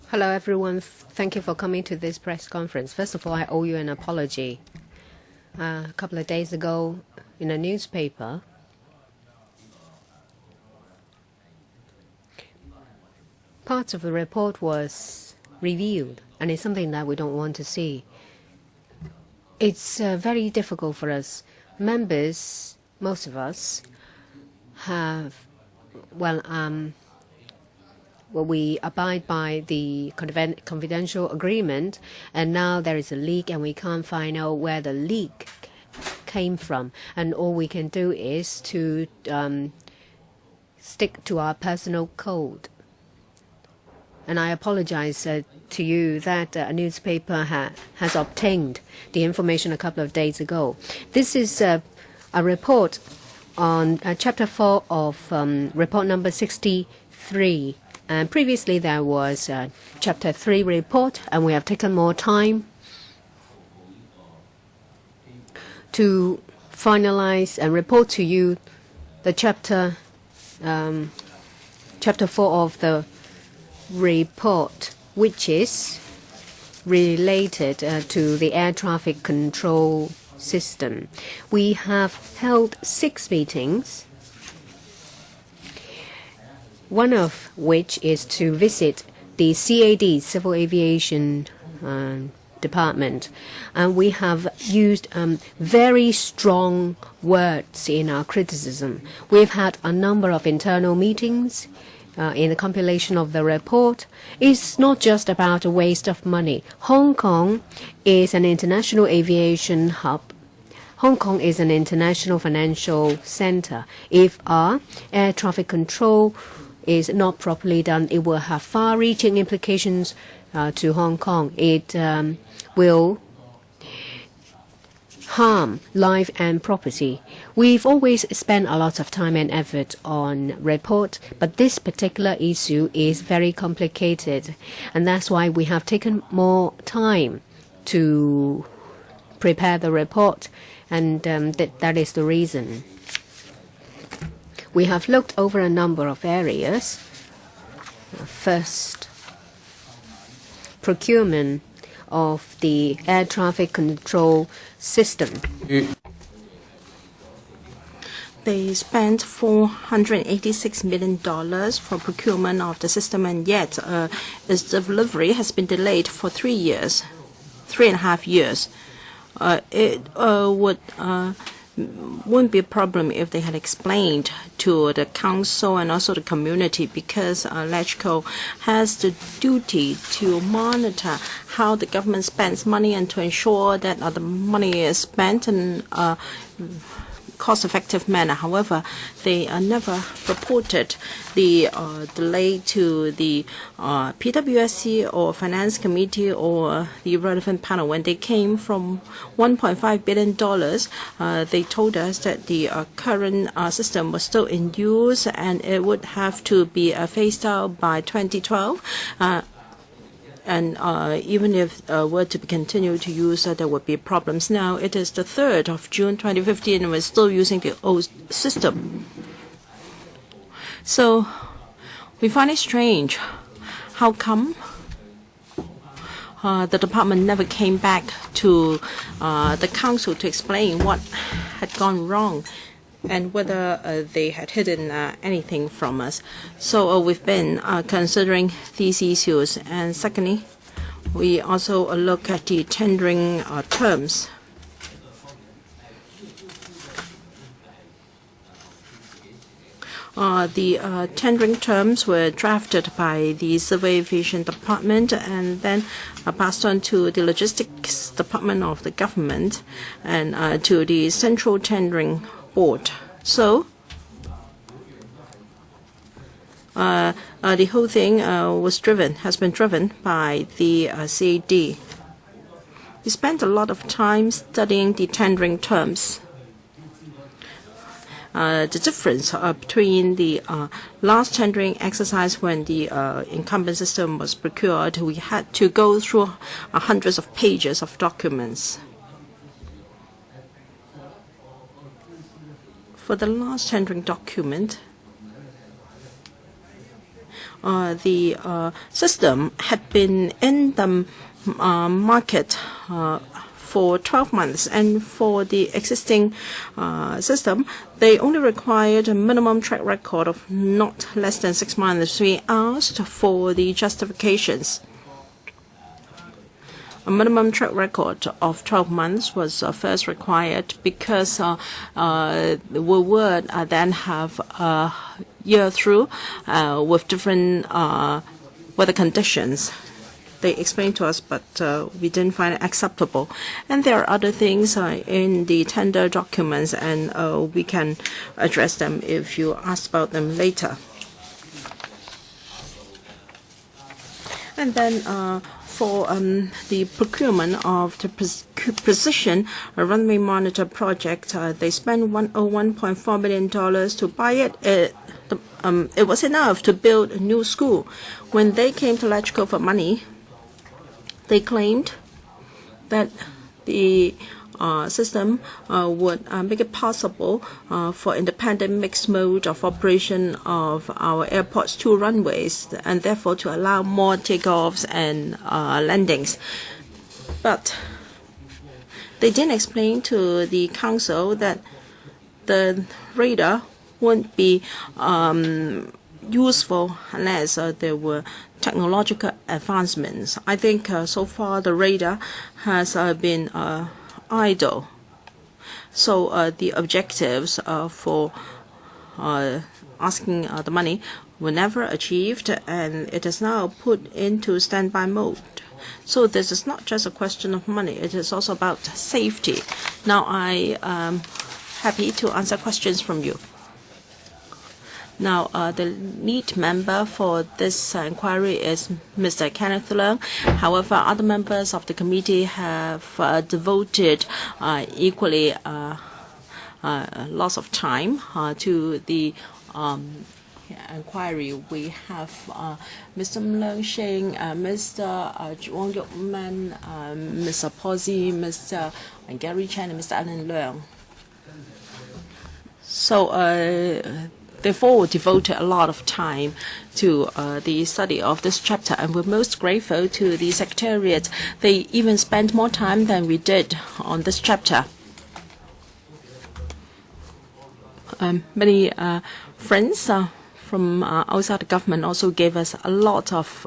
Hello, everyone. Thank you for coming to this press conference. First of all, I owe you an apology. A couple of days ago, in a newspaper, parts of the report was revealed, and it's something that we don't want to see. It's very difficult for us. Members, most of us, have, we abide by the confidential agreement, and now there is a leak, and we can't find out where the leak came from. And all we can do is to stick to our personal code. And I apologize to you that a newspaper has obtained the information a couple of days ago. This is a report on Chapter 4 of report number 63. And previously there was Chapter 3 report, and we have taken more time to finalize and report to you the Chapter 4 of the report, which is related to the air traffic control system. We have held 6 meetings, one of which is to visit the CAD, Civil Aviation Department. And we have used very strong words in our criticism. We've had a number of internal meetings in the compilation of the report. It's not just about a waste of money. Hong Kong is an international aviation hub. Hong Kong is an international financial center. If our air traffic control is not properly done, it will have far-reaching implications to Hong Kong. It will harm life and property. We've always spent a lot of time and effort on report, but this particular issue is very complicated, and that's why we have taken more time to prepare the report, and that is the reason. We have looked over a number of areas. First, procurement of the air traffic control system. They spent $486 million for procurement of the system, and yet its delivery has been delayed for 3.5 years. It wouldn't be a problem if they had explained to the council and also the community, because LegCo has the duty to monitor how the government spends money and to ensure that the money is spent in a cost-effective manner. However, they never reported the delay to the PWSC or Finance Committee or the relevant panel. When they came from $1.5 billion, they told us that the current system was still in use and it would have to be phased out by 2012. And even if were to continue to use, there would be problems. Now it is the 3rd of June 2015, and we're still using the old system. So we find it strange. How come the department never came back to the council to explain what had gone wrong and whether they had hidden anything from us? So we've been considering these issues. And secondly, we also look at the tendering terms. The tendering terms were drafted by the Civil Aviation Department and then passed on to the Logistics Department of the government and to the Central Tendering Board. So the whole thing has been driven by the CAD. We spent a lot of time studying the tendering terms. The difference between the last tendering exercise when the incumbent system was procured, we had to go through hundreds of pages of documents. For the last tendering document, the system had been in the market for 12 months, and for the existing system, they only required a minimum track record of not less than 6 months. We asked for the justifications. A minimum track record of 12 months was first required because we would then have a year through with different weather conditions. They explained to us, but we didn't find it acceptable. And there are other things in the tender documents, and we can address them if you ask about them later. And then for the procurement of the precision runway monitor project, they spent $101.4 million to buy it. It was enough to build a new school. When they came to LegCo for money, they claimed that the system would make it possible for independent mixed mode of operation of our airport's 2 runways, and therefore to allow more takeoffs and landings. But they didn't explain to the council that the radar wouldn't be useful unless there were technological advancements. I think so far the radar has been idle. So the objectives for asking the money were never achieved, and it is now put into standby mode. So this is not just a question of money, it is also about safety. Now I am happy to answer questions from you. Now, the lead member for this inquiry is Mr. Kenneth Leung. However, other members of the committee have devoted equally lots of time to the inquiry. We have Mr. Leung Shing, Mr. Wong Yuk Man, Mr. Posey, Mr. Gary Chen, and Mr. Alan Leung. So, therefore, devoted a lot of time to the study of this chapter, and we're most grateful to the Secretariat. They even spent more time than we did on this chapter. Many friends from outside the government also gave us a lot of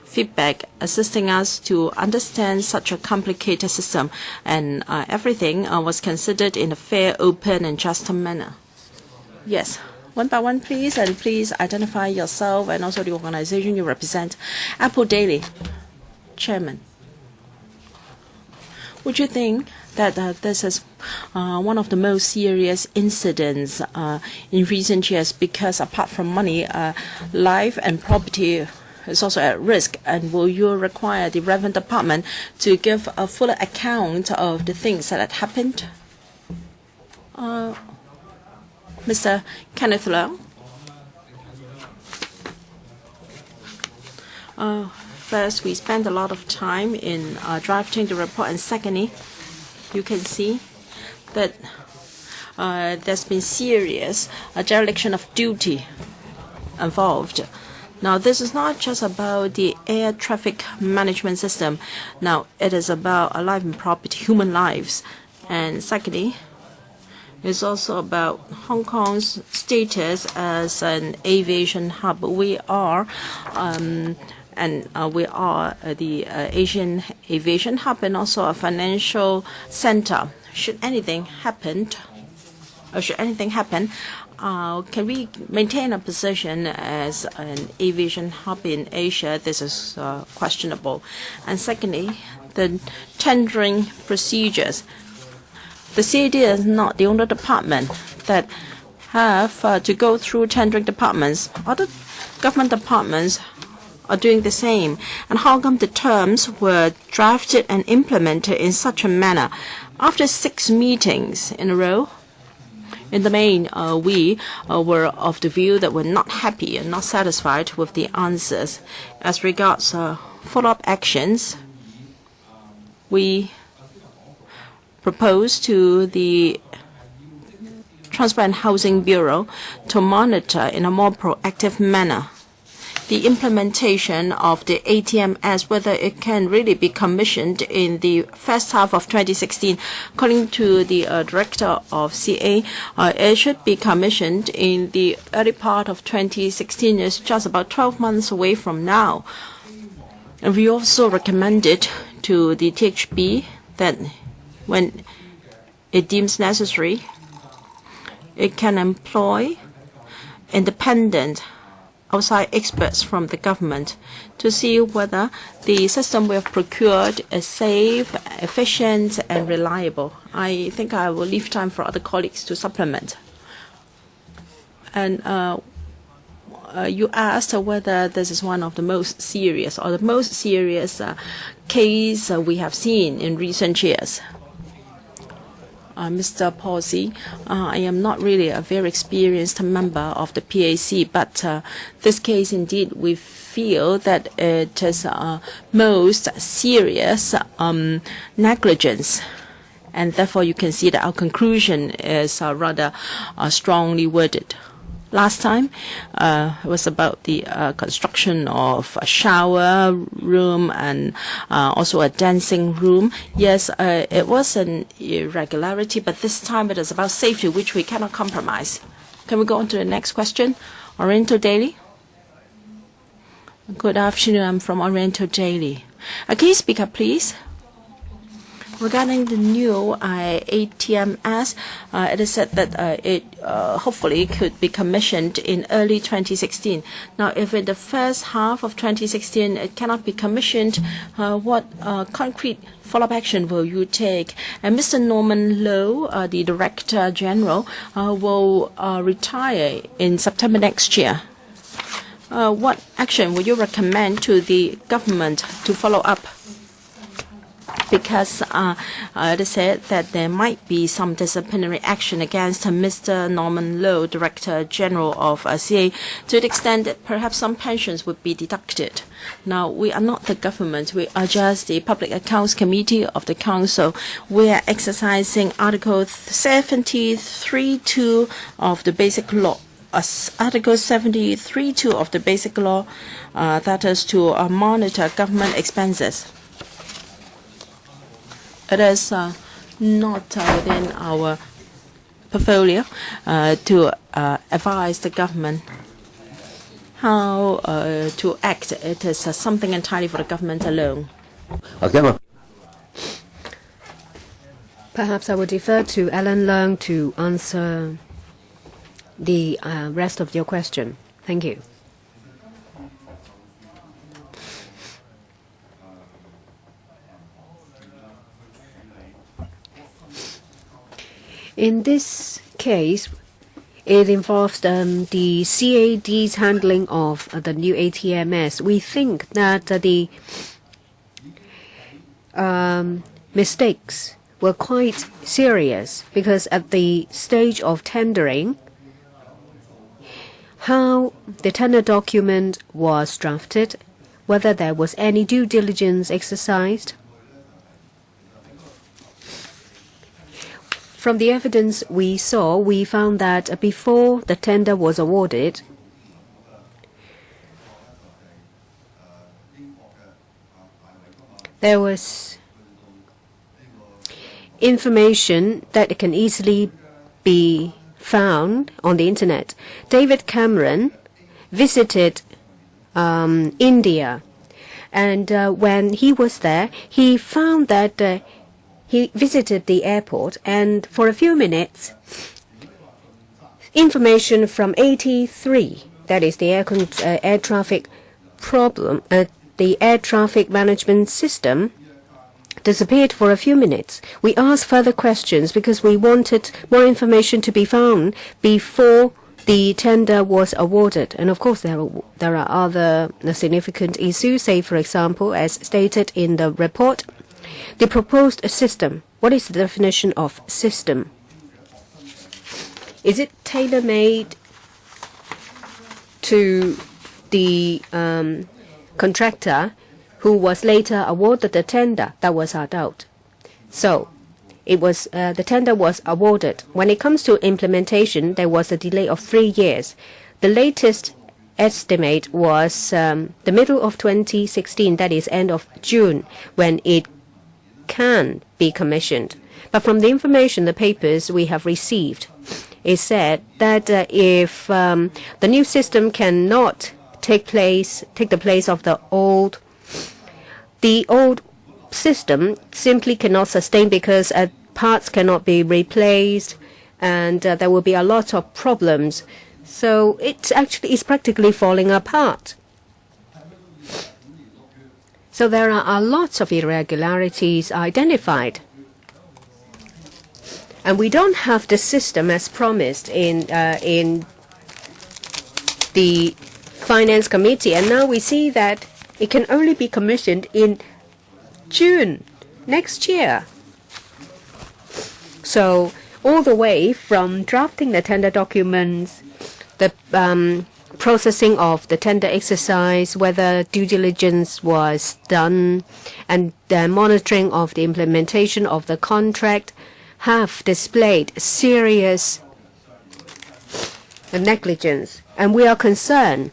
feedback, assisting us to understand such a complicated system, and everything was considered in a fair, open, and just manner. Yes. One by one, please, and please identify yourself and also the organization you represent. Apple Daily, Chairman. Would you think that this is one of the most serious incidents in recent years? Because apart from money, life and property is also at risk. And will you require the relevant department to give a fuller account of the things that had happened? Mr. Kenneth Leung. First, we spent a lot of time in drafting the report, and secondly, you can see that there's been serious dereliction of duty involved. Now, this is not just about the air traffic management system. Now, it is about life and property, human lives. And secondly, it's also about Hong Kong's status as an aviation hub. We are, the Asian aviation hub and also a financial center. Should anything happen, can we maintain a position as an aviation hub in Asia? This is questionable. And secondly, the tendering procedures. The CAD is not the only department that have to go through tendering departments. Other government departments are doing the same. And how come the terms were drafted and implemented in such a manner? After 6 meetings in a row, in the main, we were of the view that we're not happy and not satisfied with the answers. As regards follow-up actions, we proposed to the Transport and Housing Bureau to monitor in a more proactive manner. the implementation of the ATMS, whether it can really be commissioned in the first half of 2016. According to the director of CA, it should be commissioned in the early part of 2016. It's just about 12 months away from now. And we also recommended to the THB that when it deems necessary, it can employ independent outside experts from the government to see whether the system we have procured is safe, efficient, and reliable. I think I will leave time for other colleagues to supplement. And you asked whether this is one of the most serious or the most serious case we have seen in recent years. Mr. Pawsey, I am not really a very experienced member of the PAC, but this case indeed we feel that it is most serious negligence, and therefore you can see that our conclusion is rather strongly worded. Last time, it was about the construction of a shower room and also a dancing room. Yes, it was an irregularity, but this time it is about safety, which we cannot compromise. Can we go on to the next question? Oriental Daily. Good afternoon. I'm from Oriental Daily. Can you speak up, please? Regarding the new ATMS, it is said that it hopefully could be commissioned in early 2016. Now, if in the first half of 2016 it cannot be commissioned, what concrete follow-up action will you take? And Mr. Norman Lowe, the Director General, will retire in September next year. What action would you recommend to the government to follow up? Because they said that there might be some disciplinary action against Mr. Norman Lowe, Director General of CA, to the extent that perhaps some pensions would be deducted. Now, we are not the government. We are just the Public Accounts Committee of the Council. We are exercising Article 73(2) of the Basic Law. Article 73(2) of the Basic Law, that is to monitor government expenses. It is not within our portfolio to advise the government how to act. It is something entirely for the government alone. Perhaps I will defer to Alan Leung to answer the rest of your question. Thank you. In this case, it involves the CAD's handling of the new ATMS. We think that the mistakes were quite serious because at the stage of tendering, how the tender document was drafted, whether there was any due diligence exercised. From the evidence we saw, we found that before the tender was awarded, there was information that can easily be found on the internet. David Cameron visited India, and when he was there, he found that he visited the airport, and for a few minutes, information from 83, that is the air traffic problem, the air traffic management system, disappeared for a few minutes. We asked further questions because we wanted more information to be found before the tender was awarded. And of course, there are other significant issues, say, for example, as stated in the report, the proposed system. What is the definition of system? Is it tailor-made to the contractor who was later awarded the tender? That was our doubt. So it was the tender was awarded. When it comes to implementation, there was a delay of 3 years. The latest estimate was the middle of 2016, that is end of June, when it can be commissioned. But from the information, the papers we have received, it said that if the new system cannot take the place of the old system simply cannot sustain because parts cannot be replaced, and there will be a lot of problems. So it's practically falling apart. So there are a lot of irregularities identified. And we don't have the system as promised in the Finance Committee. And now we see that it can only be commissioned in June next year. So all the way from drafting the tender documents, the processing of the tender exercise, whether due diligence was done, and the monitoring of the implementation of the contract, have displayed serious negligence. And we are concerned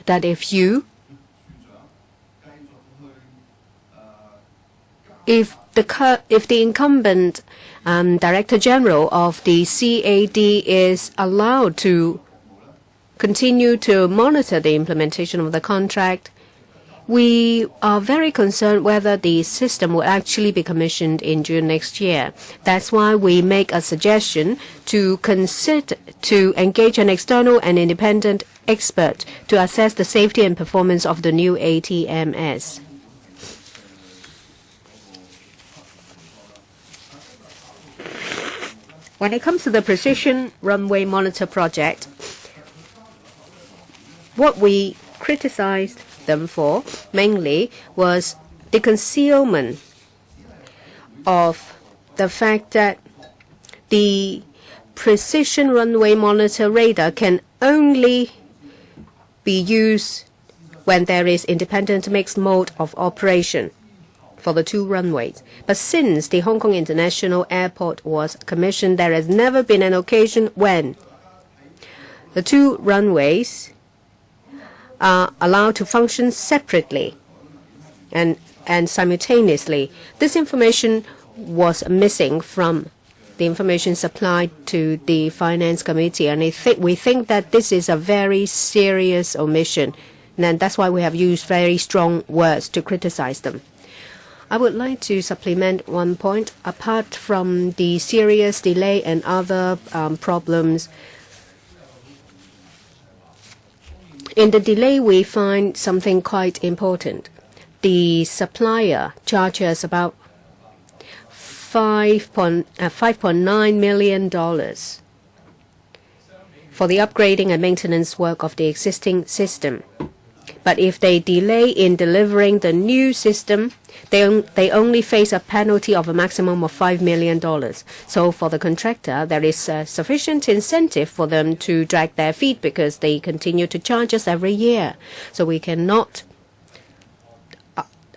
that if the incumbent Director General of the CAD is allowed to continue to monitor the implementation of the contract, we are very concerned whether the system will actually be commissioned in June next year. That's why we make a suggestion to engage an external and independent expert to assess the safety and performance of the new ATMS. When it comes to the Precision Runway Monitor project, what we criticized them for mainly was the concealment of the fact that the Precision Runway Monitor radar can only be used when there is independent mixed mode of operation for the two runways. But since the Hong Kong International Airport was commissioned, there has never been an occasion when the two runways are allowed to function separately and simultaneously. This information was missing from the information supplied to the Finance Committee, and we think that this is a very serious omission, and that's why we have used very strong words to criticize them. I would like to supplement one point. Apart from the serious delay and other problems, in the delay we find something quite important. The supplier charges about $5.9 million for the upgrading and maintenance work of the existing system. But if they delay in delivering the new system, they only face a penalty of a maximum of $5 million. So for the contractor, there is sufficient incentive for them to drag their feet because they continue to charge us every year. So we cannot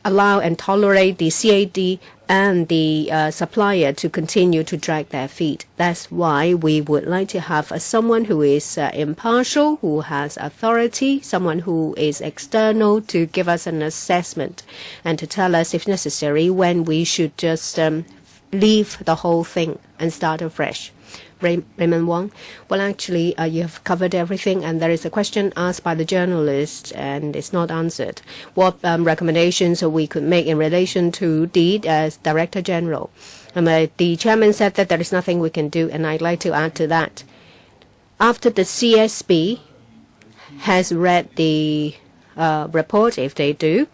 allow and tolerate the CAD and the supplier to continue to drag their feet. That's why we would like to have someone who is impartial, who has authority, someone who is external to give us an assessment and to tell us, if necessary, when we should just leave the whole thing and start afresh. Raymond Wong. Well, actually, you have covered everything, and there is a question asked by the journalist, and it's not answered. What recommendations we could make in relation to the Director General? The chairman said that there is nothing we can do, and I'd like to add to that. After the CSB has read the report, if they do,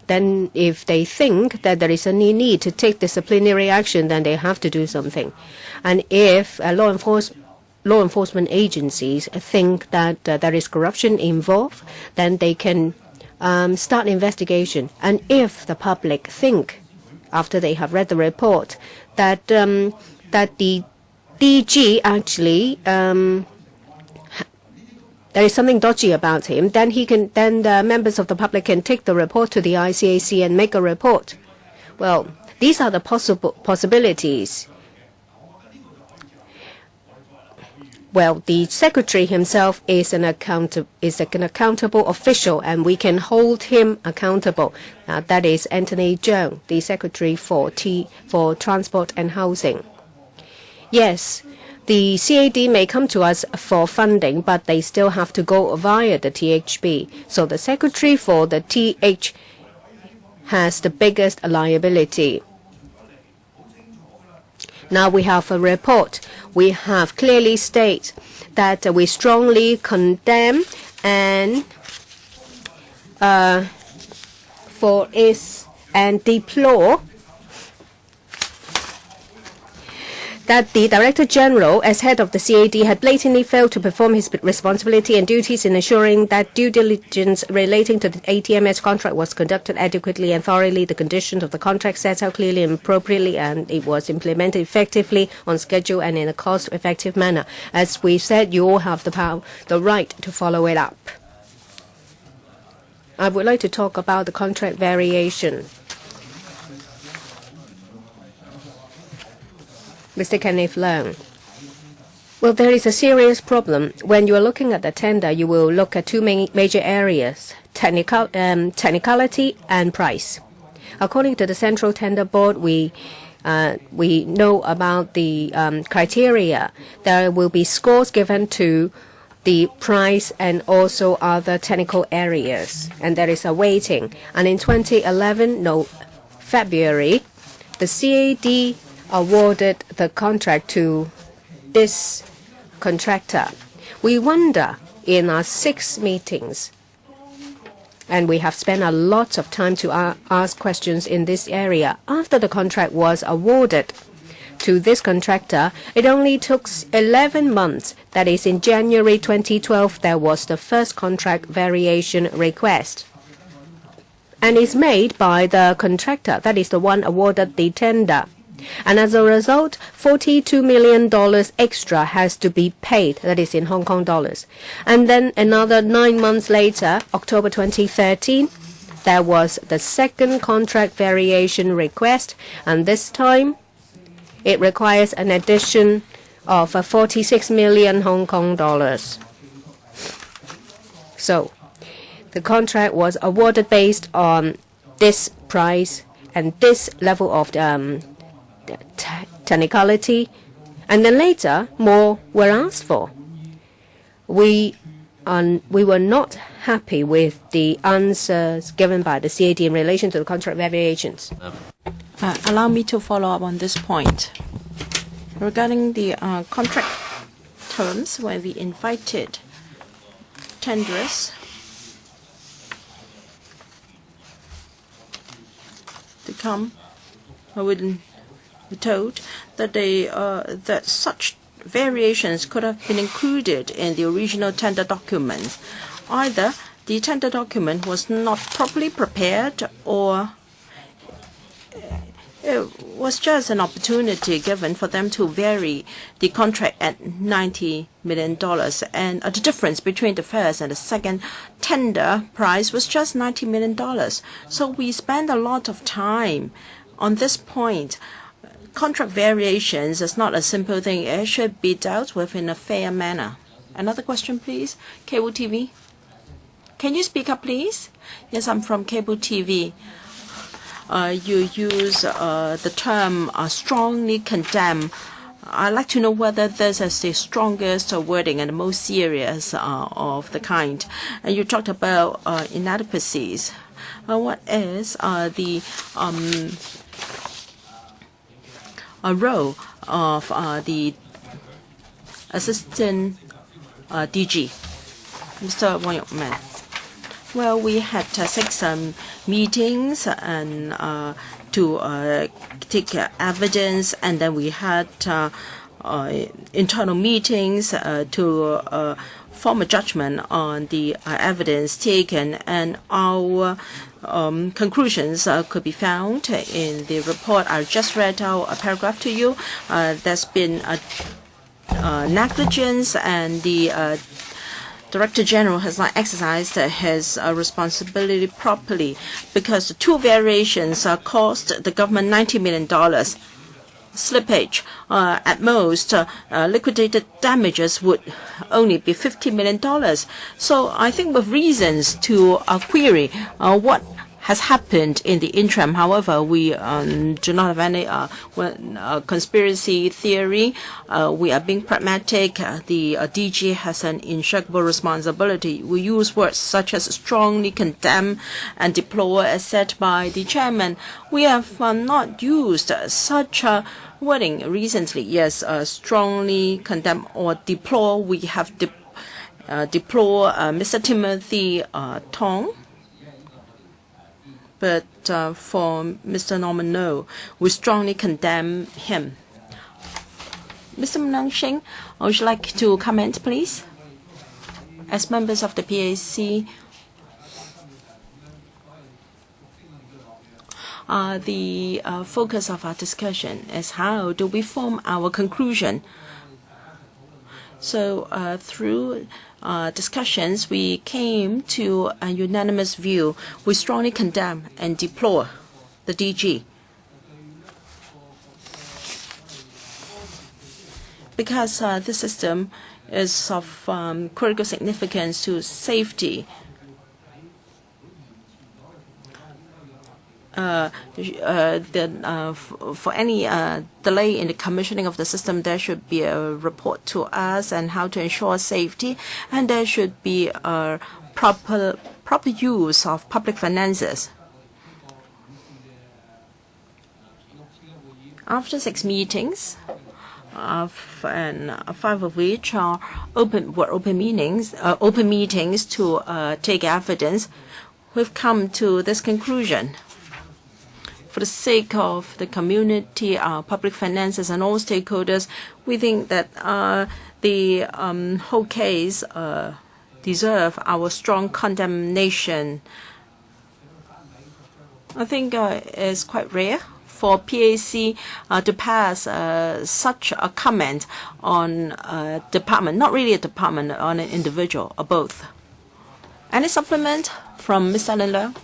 then if they think that there is any need to take disciplinary action, then they have to do something. And if law enforcement agencies think that there is corruption involved, then they can start investigation. And if the public think, after they have read the report, that that the DG actually there is something dodgy about him, then the members of the public can take the report to the ICAC and make a report. Well, these are the possibilities. Well, the secretary himself is an accountable official, and we can hold him accountable. That is Anthony Cheung, the secretary for Transport and Housing. Yes, the CAD may come to us for funding, but they still have to go via the THB. So the secretary for the TH has the biggest liability. Now we have a report. We have clearly stated that we strongly condemn and deplore that the Director General, as head of the CAD, had blatantly failed to perform his responsibility and duties in ensuring that due diligence relating to the ATMS contract was conducted adequately and thoroughly, the conditions of the contract set out clearly and appropriately, and it was implemented effectively on schedule and in a cost-effective manner. As we said, you all have the right to follow it up. I would like to talk about the contract variation. Mr. Kenneth Leung. Well, there is a serious problem. When you are looking at the tender, you will look at two major areas, technicality and price. According to the Central Tender Board, we know about the criteria. There will be scores given to the price and also other technical areas, and there is a weighting. And in 2011, February, the CAD awarded the contract to this contractor. We wonder in our 6 meetings, and we have spent a lot of time to ask questions in this area. After the contract was awarded to this contractor, it only took 11 months. That is, in January 2012, there was the first contract variation request. And it's made by the contractor, that is the one awarded the tender. And as a result, $42 million extra has to be paid, that is in Hong Kong dollars. And then another 9 months later, October 2013, there was the second contract variation request, and this time it requires an addition of 46 million Hong Kong dollars. So the contract was awarded based on this price and this level of technicality, and then later more were asked for. We were not happy with the answers given by the CAD in relation to the contract variations. Allow me to follow up on this point. Regarding the contract terms, when we invited tenderers to come, we told that that such variations could have been included in the original tender document. Either the tender document was not properly prepared, or it was just an opportunity given for them to vary the contract at $90 million. And the difference between the first and the second tender price was just $90 million. So we spent a lot of time on this point. Contract variations is not a simple thing. It should be dealt with in a fair manner. Another question, please. Cable TV. Can you speak up, please? Yes, I'm from Cable TV. You use the term strongly condemn. I'd like to know whether this is the strongest wording and the most serious of the kind. And you talked about inadequacies. What is the role of the assistant DG, Mr. Wong Yok Man? Well, we had 6 meetings and to take evidence, and then we had internal meetings to form a judgment on the evidence taken, and our conclusions could be found in the report. I just read out a paragraph to you. There's been negligence, and the Director General has not exercised his responsibility properly, because the 2 variations cost the government $90 million. slippage. At most, liquidated damages would only be $50 million. So I think with reasons to query what has happened in the interim. However, we do not have any conspiracy theory. We are being pragmatic. The DG has an inshakable responsibility. We use words such as strongly condemn and deplore, as said by the chairman. We have not used such wording recently. Yes, strongly condemn or deplore. We have deplore Mr. Timothy Tong. But for Mr. Norman No, we strongly condemn him. Mr. Mnang Shing, would you like to comment, please? As members of the PAC, the focus of our discussion is how do we form our conclusion. So through discussions, we came to a unanimous view. We strongly condemn and deplore the DG. Because this system is of critical significance to safety. For any delay in the commissioning of the system, there should be a report to us and how to ensure safety, and there should be a proper use of public finances. After 6 meetings, and 5 of which are open meetings to take evidence, we've come to this conclusion. For the sake of the community, our public finances, and all stakeholders, we think that the whole case deserves our strong condemnation. I think it's quite rare for PAC to pass such a comment on a department, not really a department, on an individual, or both. Any supplement from Ms. Ellen Leung?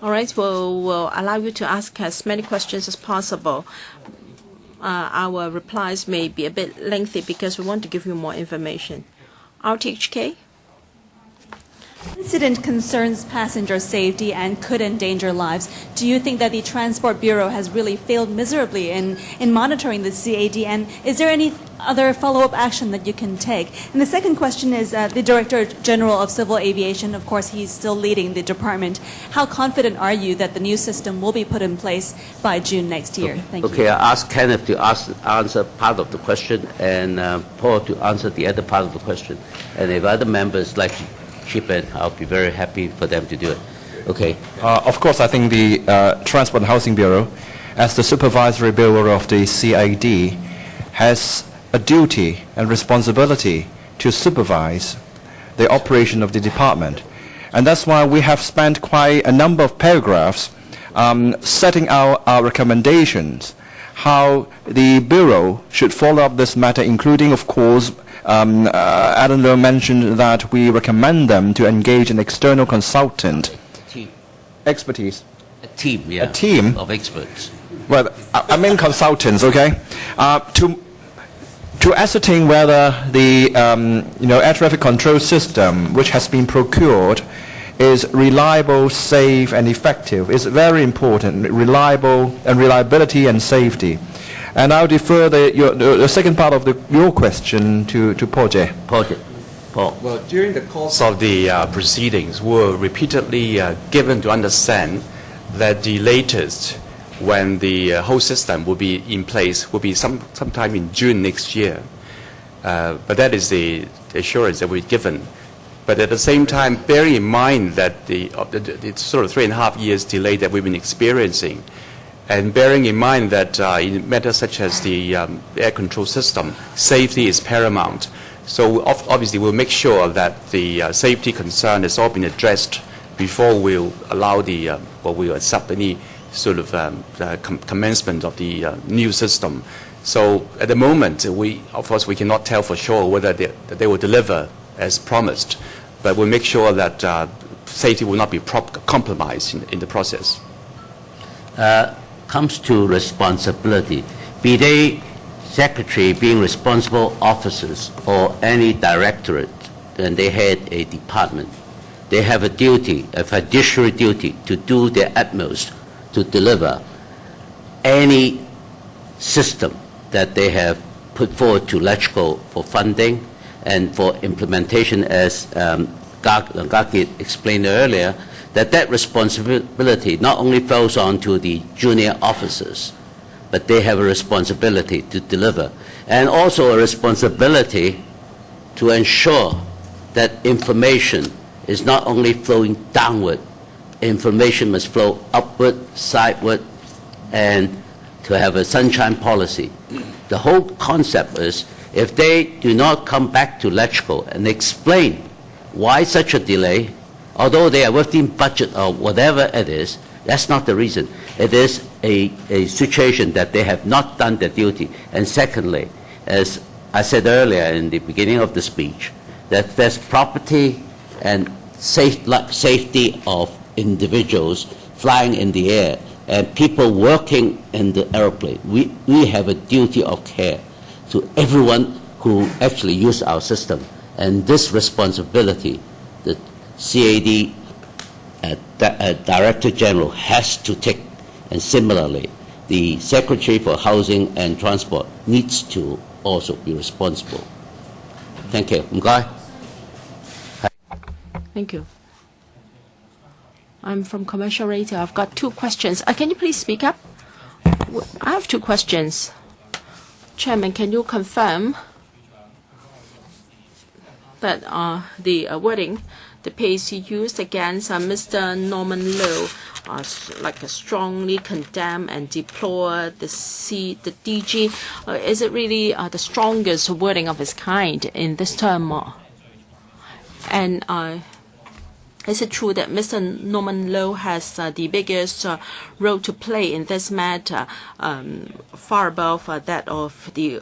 All right, we'll allow you to ask as many questions as possible. Our replies may be a bit lengthy because we want to give you more information. RTHK? The incident concerns passenger safety and could endanger lives. Do you think that the Transport Bureau has really failed miserably in monitoring the CAD? And is there any other follow-up action that you can take? And the second question is the Director General of Civil Aviation, of course, he's still leading the department. How confident are you that the new system will be put in place by June next year? Thank you. Okay, I ask Kenneth to answer part of the question and Paul to answer the other part of the question. And if other members like to chip in, I'll be very happy for them to do it. Okay. Of course, I think the Transport and Housing Bureau, as the supervisory bureau of the CID, has a duty and responsibility to supervise the operation of the department. And that's why we have spent quite a number of paragraphs setting out our recommendations, how the Bureau should follow up this matter, including, of course, Alan Leung mentioned that we recommend them to engage an external consultant. Team. Expertise. A team, yeah. A team of experts. Well, I mean consultants, okay? To ascertain whether the air traffic control system, which has been procured, is reliable, safe, and effective. It's very important, reliability and safety. And I'll defer the second part of your question to Paul Tse. Paul. Well, during the course of the proceedings, we were repeatedly given to understand that the latest when the whole system will be in place will be sometime in June next year. But that is the assurance that we're given. But at the same time, bearing in mind that the sort of 3.5 years delay that we've been experiencing, and bearing in mind that in matters such as the air control system, safety is paramount. So obviously we'll make sure that the safety concern has all been addressed before we'll allow we'll accept any sort of commencement of the new system. So at the moment, of course we cannot tell for sure whether they will deliver as promised, but we'll make sure that safety will not be compromised in the process. Comes to responsibility. be they secretary, being responsible officers, or any directorate, and they head a department, they have a duty, a fiduciary duty, to do their utmost to deliver any system that they have put forward to LegCo for funding and for implementation, as Gaki explained earlier, that responsibility not only falls on to the junior officers, but they have a responsibility to deliver, and also a responsibility to ensure that information is not only flowing downward, information must flow upward, sideward, and to have a sunshine policy. The whole concept is, if they do not come back to LegCo and explain why such a delay, although they are within budget or whatever it is, that's not the reason. It is a situation that they have not done their duty. And secondly, as I said earlier in the beginning of the speech, that there's property and safety of individuals flying in the air and people working in the airplane. We have a duty of care to everyone who actually use our system. And this responsibility, the CAD Director General has to take, and similarly, the Secretary for Housing and Transport needs to also be responsible. Thank you. Thank you. I'm from Commercial Radio. I've got two questions. Can you please speak up? I have two questions. Chairman, can you confirm that the wording, the pace used against Mr. Norman Lo, strongly condemn and deplore the DG, is it really the strongest wording of its kind in this term? And is it true that Mr. Norman Lo has the biggest role to play in this matter, far above that of the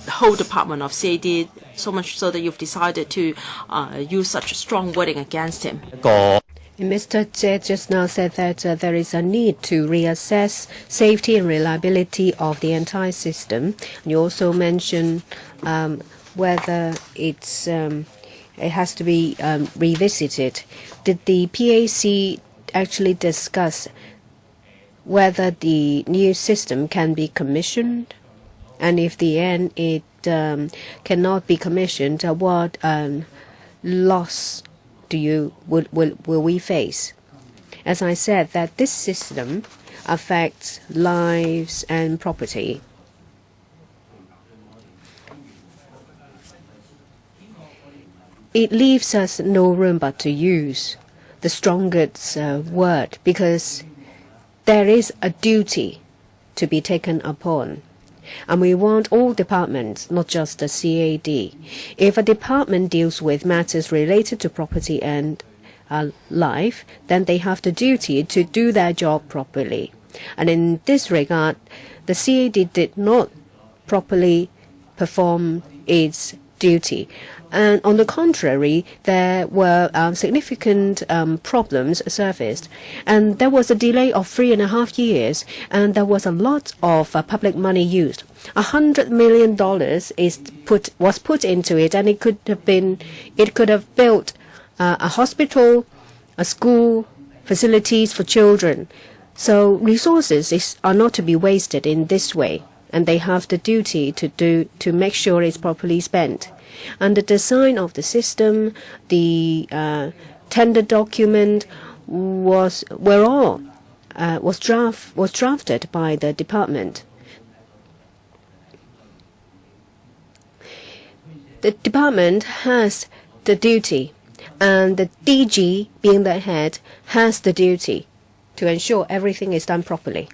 whole department of CAD, so much so that you've decided to use such strong wording against him? Mr. Tse just now said that there is a need to reassess safety and reliability of the entire system. You also mentioned whether it has to be revisited. Did the PAC actually discuss whether the new system can be commissioned? And if the end it cannot be commissioned, what loss will we face? As I said, that this system affects lives and property. It leaves us no room but to use the strongest word, because there is a duty to be taken upon. And we want all departments, not just the CAD. If a department deals with matters related to property and life, then they have the duty to do their job properly. And in this regard, the CAD did not properly perform its duty. And on the contrary, there were significant problems surfaced. And there was a delay of 3.5 years, and there was a lot of public money used. $100 million was put into it, and it could have built a hospital, a school, facilities for children. So resources are not to be wasted in this way, and they have the duty to make sure it's properly spent. And the design of the system, the tender document was drafted by the department. The department has the duty, and the DG, being the head, has the duty to ensure everything is done properly.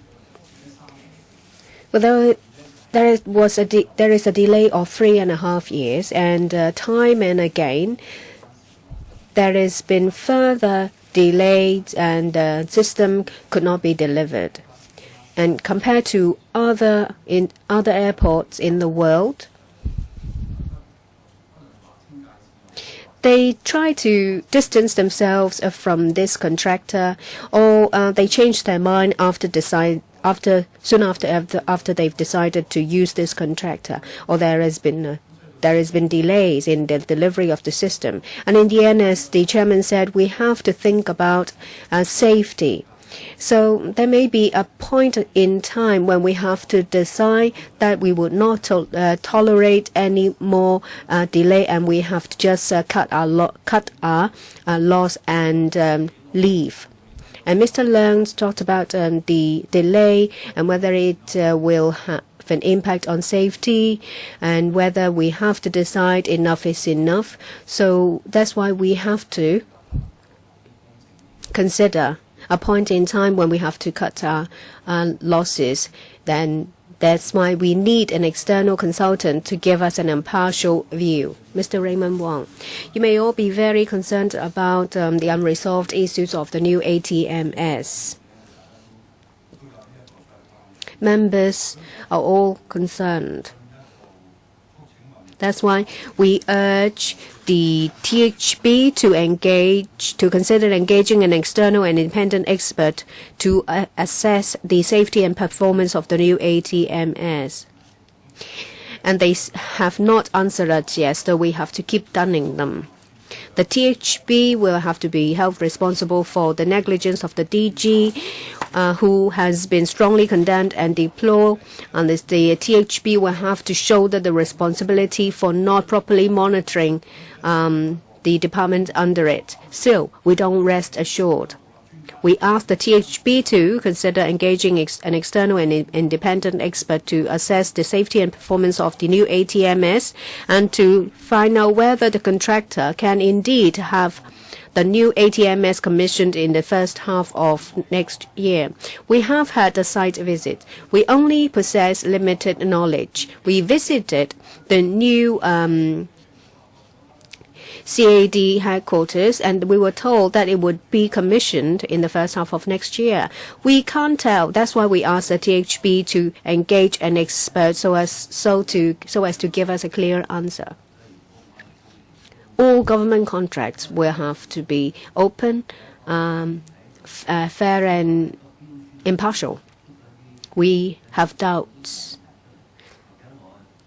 Although there is a delay of 3.5 years, and time and again there has been further delayed, and the system could not be delivered. And compared to other airports in the world, they try to distance themselves from this contractor, or they change their mind after soon after they've decided to use this contractor, or there has been delays in the delivery of the system. And in the end, as the chairman said, we have to think about safety. So there may be a point in time when we have to decide that we would not tolerate any more delay, and we have to just cut our loss and leave. And Mr. Leung talked about the delay and whether it will have an impact on safety, and whether we have to decide enough is enough. So that's why we have to consider a point in time when we have to cut our losses. Then that's why we need an external consultant to give us an impartial view. Mr. Raymond Wong, you may all be very concerned about the unresolved issues of the new ATMS. Members are all concerned. That's why we urge the THB to consider engaging an external and independent expert to assess the safety and performance of the new ATMS. And they have not answered us yet, so we have to keep dunning them. The THB will have to be held responsible for the negligence of the DG, who has been strongly condemned and deplored. And the THB will have to shoulder the responsibility for not properly monitoring the department under it. Still, we don't rest assured. We ask the THB to consider engaging an external and independent expert to assess the safety and performance of the new ATMS and to find out whether the contractor can indeed have the new ATMS commissioned in the first half of next year. We have had a site visit. We only possess limited knowledge. We visited the new CAD headquarters, and we were told that it would be commissioned in the first half of next year. We can't tell. That's why we asked the THB to engage an expert so as to give us a clear answer. All government contracts will have to be open, fair and impartial. We have doubts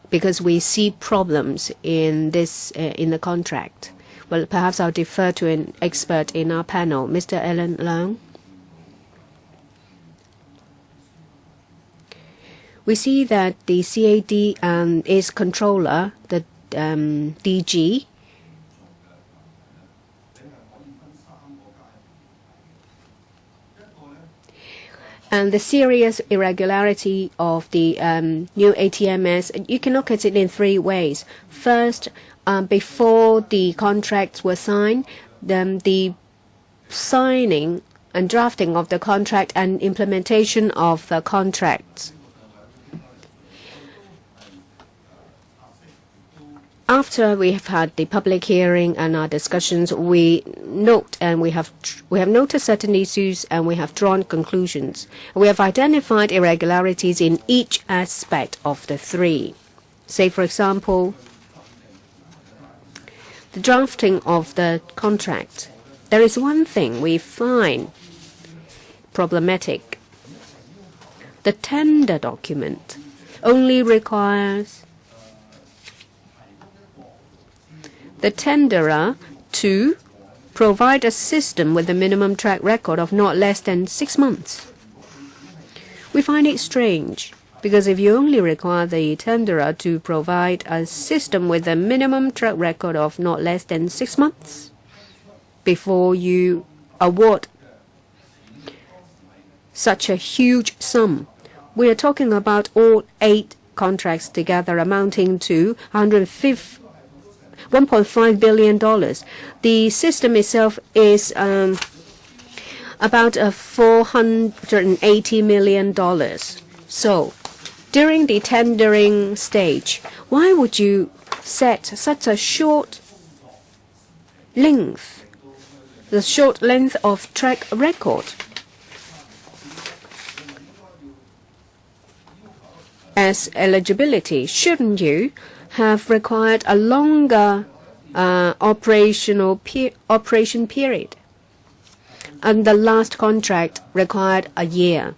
because we see problems in the contract. Well, perhaps I'll defer to an expert in our panel, Mr. Alan Leung. We see that the CAD is controller, the DG. And the serious irregularity of the new ATMS, you can look at it in three ways. First, before the contracts were signed, the signing and drafting of the contract and implementation of the contracts. After we have had the public hearing and our discussions, we note and we have noticed certain issues and we have drawn conclusions. We have identified irregularities in each aspect of the three. Say, for example, the drafting of the contract. There is one thing we find problematic. The tender document only requires the tenderer to provide a system with a minimum track record of not less than 6 months. We find it strange, because if you only require the tenderer to provide a system with a minimum track record of not less than 6 months before you award such a huge sum, we are talking about all 8 contracts together amounting to $1.5 billion. The system itself is about $480 million. So, during the tendering stage, why would you set such a short length of track record as eligibility? Shouldn't you have required a longer operation period? And the last contract required a year.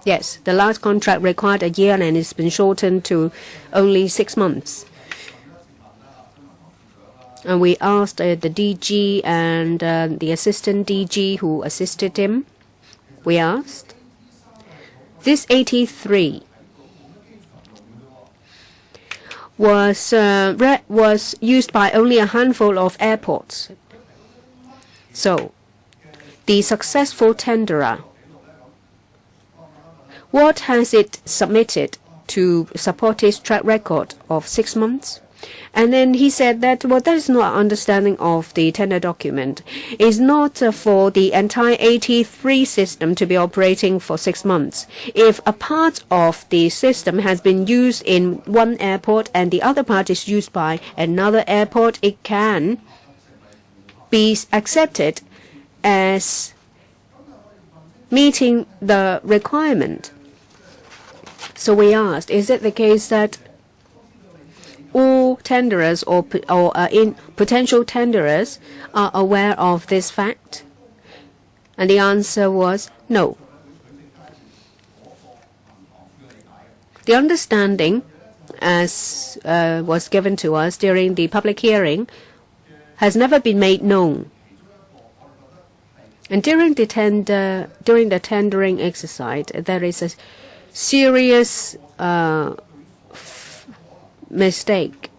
Yes, the last contract required a year and it's been shortened to only 6 months. And we asked the DG and the assistant DG who assisted him. We asked, this 83 was used by only a handful of airports. So, the successful tenderer, what has it submitted to support its track record of 6 months? And then he said that, well, that is not an understanding of the tender document. It's not for the entire 83 system to be operating for 6 months. If a part of the system has been used in one airport and the other part is used by another airport, it can be accepted as meeting the requirement. So we asked, is it the case that all tenderers or potential tenderers are aware of this fact? And the answer was no. The understanding, as was given to us during the public hearing, has never been made known. And during the tendering exercise, there is a serious mistake,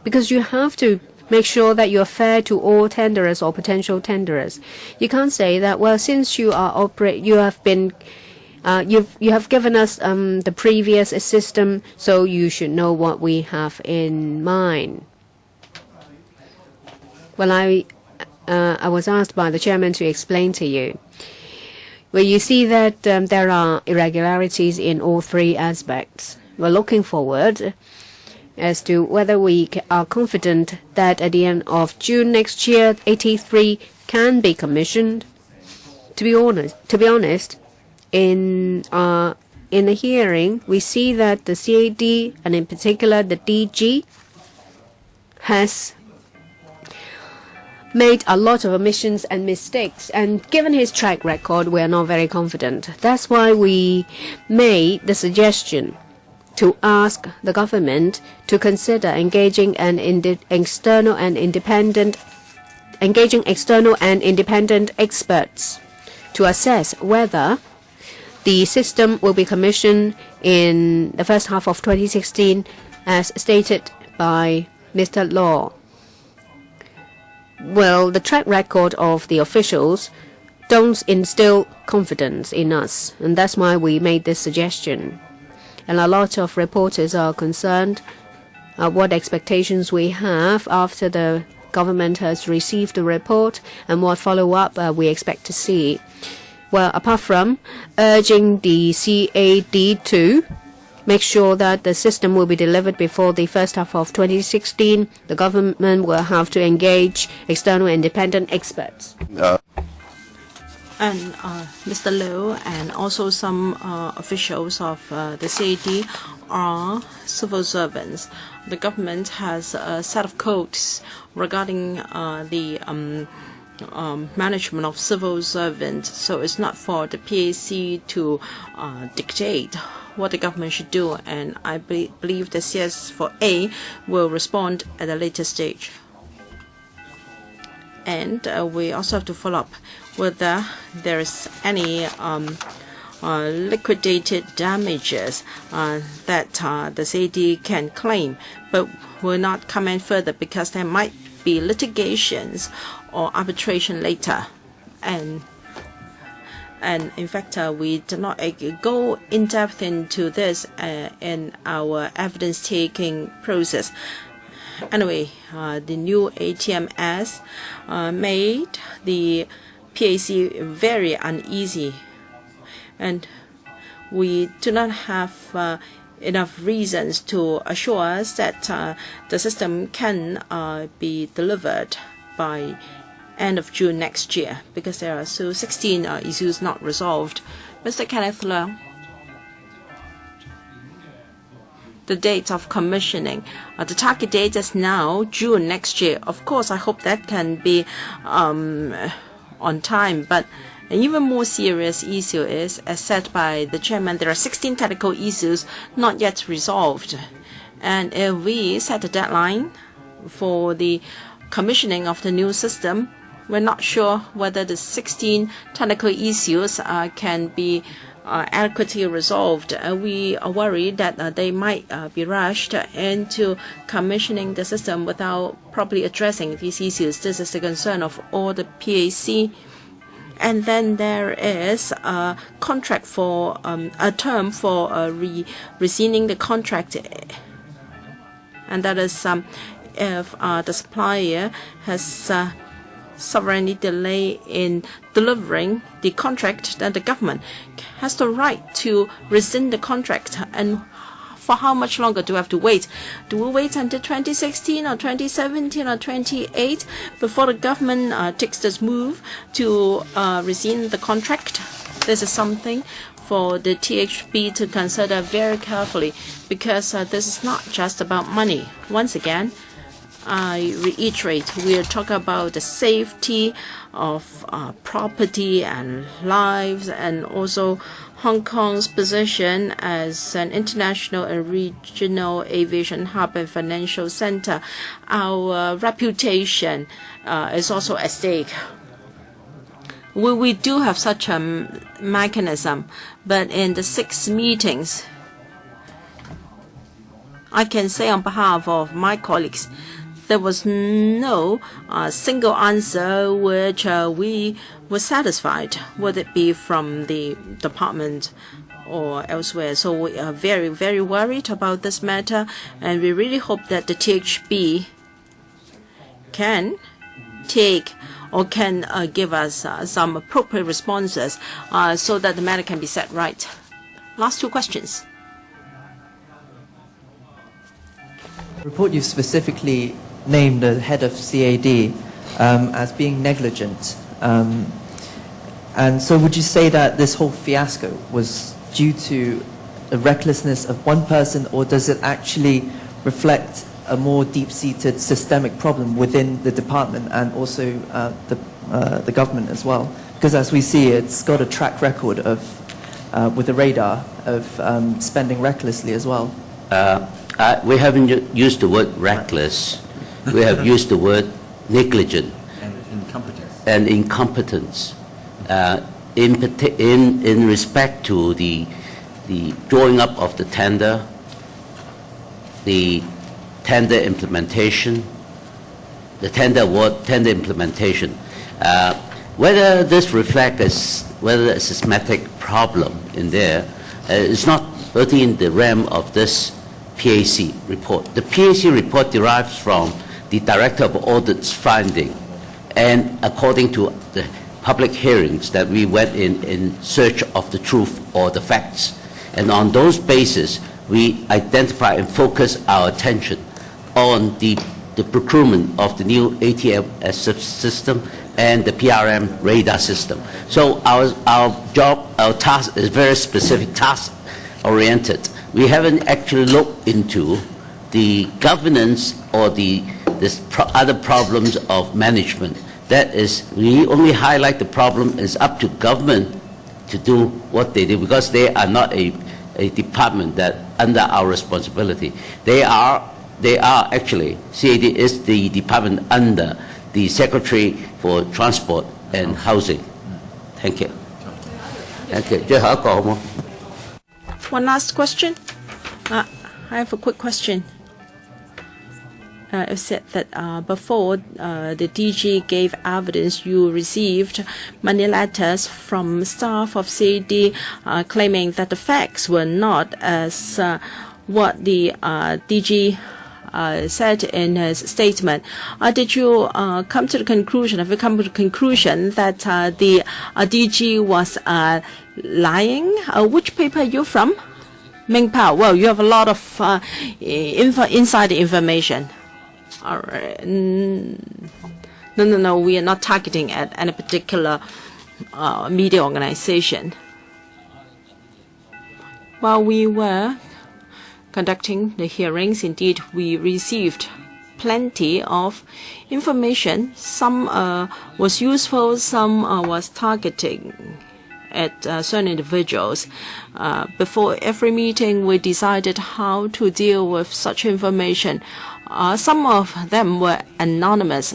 because you have to make sure that you are fair to all tenderers or potential tenderers. You can't say that, well, since you are you have given us the previous system, so you should know what we have in mind. Well, I was asked by the chairman to explain to you. Well, you see that there are irregularities in all 3 aspects. We're looking forward as to whether we are confident that at the end of June next year, 83 can be commissioned. To be honest, in the hearing, we see that the CAD and in particular the DG has made a lot of omissions and mistakes, and given his track record, we are not very confident. That's why we made the suggestion to ask the government to consider engaging external and independent experts to assess whether the system will be commissioned in the first half of 2016, as stated by Mr. Law. Well, the track record of the officials don't instill confidence in us, and that's why we made this suggestion. And a lot of reporters are concerned what expectations we have after the government has received the report and what follow-up we expect to see. Well, apart from urging the CAD to make sure that the system will be delivered before the first half of 2016, the government will have to engage external independent experts. And Mr. Liu and also some officials of the CAD are civil servants. The government has a set of codes regarding the management of civil servants, so it's not for the PAC to dictate what the government should do, and I believe the CS4A will respond at a later stage. And we also have to follow up whether there is any liquidated damages that the CAD can claim, but will not comment further because there might be litigations or arbitration later. And in fact, we do not go in depth into this in our evidence-taking process. Anyway, the new ATMS made the PAC very uneasy, and we do not have enough reasons to assure us that the system can be delivered by end of June next year, because there are still 16 issues not resolved. Mr. Kenneth Leung, the date of commissioning, the target date is now June next year. Of course, I hope that can be on time, but An even more serious issue is, as said by the chairman, there are 16 technical issues not yet resolved. And if we set a deadline for the commissioning of the new system, we're not sure whether the 16 technical issues can be adequately resolved. We are worried that they might be rushed into commissioning the system without properly addressing these issues. This is the concern of all the PAC. And then there is a contract for a term for rescinding the contract, and that is if the supplier has sovereignty delay in delivering the contract, then the government has the right to rescind the contract. And for how much longer do we have to wait? Do we wait until 2016 or 2017 or 28 before the government takes this move to rescind the contract? This is something for the THB to consider very carefully, because this is not just about money. Once again, I reiterate, we are talking about the safety of property and lives, and also Hong Kong's position as an international and regional aviation hub and financial center. Our reputation is also at stake. We do have such a mechanism, but in the 6 meetings, I can say on behalf of my colleagues, there was no single answer which we were satisfied, whether it be from the department or elsewhere. So we are very, very worried about this matter, and we really hope that the THB can take or can give us some appropriate responses so that the matter can be set right. Last 2 questions. Report you specifically named the head of CAD as being negligent. And so would you say that this whole fiasco was due to the recklessness of one person, or does it actually reflect a more deep-seated systemic problem within the department and also the government as well? Because as we see, it's got a track record of, with the radar, of spending recklessly as well. We haven't used the word reckless. We have used the word negligent and incompetence. In respect to the drawing up of the tender implementation, the tender award, tender implementation, whether this reflects whether a systematic problem in there, it's not within the realm of this PAC report. The PAC report derives from the Director of Audit's finding, and according to the public hearings that we went in search of the truth or the facts. And on those basis, we identify and focus our attention on the procurement of the new ATM system and the PRM radar system. So our task is very specific, task-oriented. We haven't actually looked into the governance or other problems of management. That is, we only highlight the problem. It's up to government to do what they do, because they are not a department that under our responsibility. They are actually, CAD is the department under the Secretary for Transport and Housing. Thank you. Thank you. 最後一個好冇? One last question. I have a quick question. It said that before the DG gave evidence, you received many letters from staff of CAD claiming that the facts were not as what the DG said in his statement. Did you come to the conclusion, have you come to the conclusion that the DG was lying? Which paper are you from? Mingpao. Well, you have a lot of inside information. All right. No, we are not targeting at any particular media organization. While we were conducting the hearings, indeed, we received plenty of information. Some was useful, some was targeting at certain individuals. Before every meeting, we decided how to deal with such information. Some of them were anonymous.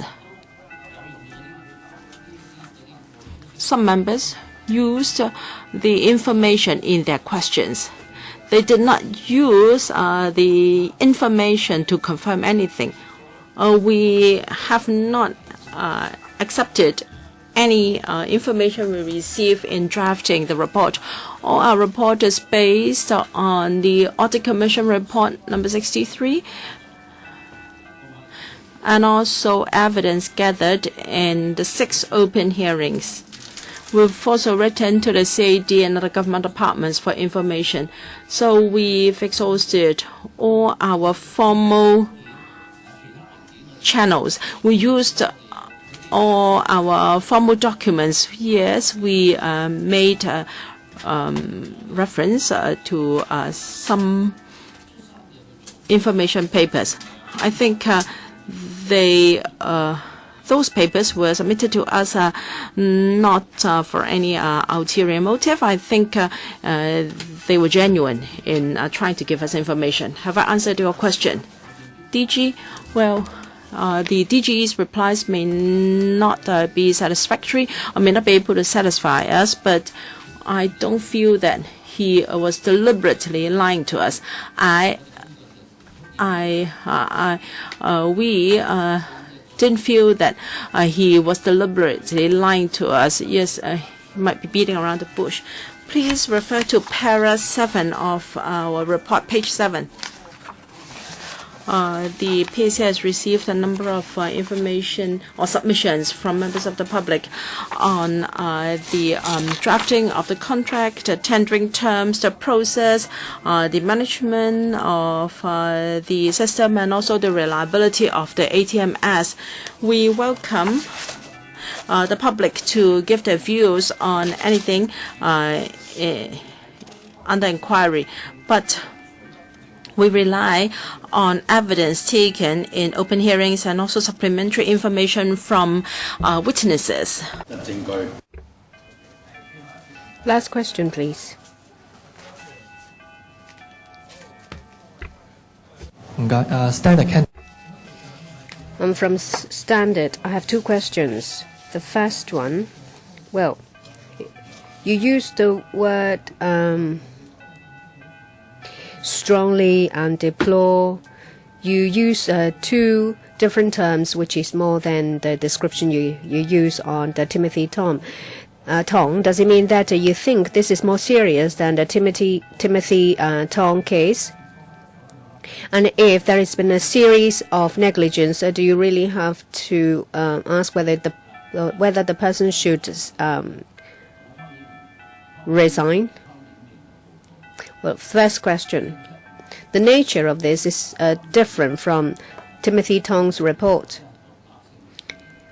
Some members used the information in their questions. They did not use the information to confirm anything. We have not accepted any information we receive in drafting the report. All our report is based on the Audit Commission report number 63 and also evidence gathered in the 6 open hearings. We've also written to the CAD and other government departments for information. So we've exhausted all our formal channels. We used all our formal documents. Yes, we made reference to some information papers. I think those papers were submitted to us not for any ulterior motive. I think they were genuine in trying to give us information. Have I answered your question? DG, well, the DG's replies may not be satisfactory or may not be able to satisfy us, but I don't feel that he was deliberately lying to us. We didn't feel that he was deliberately lying to us. Yes, he might be beating around the bush. Please refer to para 7 of our report, page 7. The PAC has received a number of information or submissions from members of the public on the drafting of the contract, the tendering terms, the process, the management of the system, and also the reliability of the ATMS. We welcome the public to give their views on anything under inquiry, but we rely on evidence taken in open hearings and also supplementary information from witnesses. Last question, please. Standard. I'm from Standard. I have 2 questions. The first one, well, you used the word strongly and deplore. You use 2 different terms, which is more than the description you use on the Timothy Tong. Does it mean that you think this is more serious than the Timothy Tong case? And if there has been a series of negligence, do you really have to ask whether the person should resign? Well, first question. The nature of this is different from Timothy Tong's report.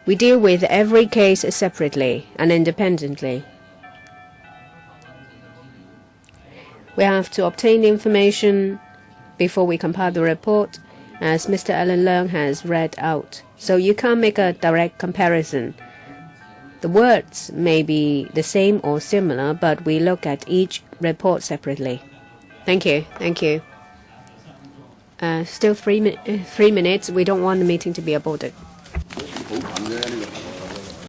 We deal with every case separately and independently. We have to obtain information before we compile the report, as Mr. Alan Leung has read out. So you can't make a direct comparison. The words may be the same or similar, but we look at each report separately. Thank you. Thank you. Still 3 minutes. We don't want the meeting to be aborted.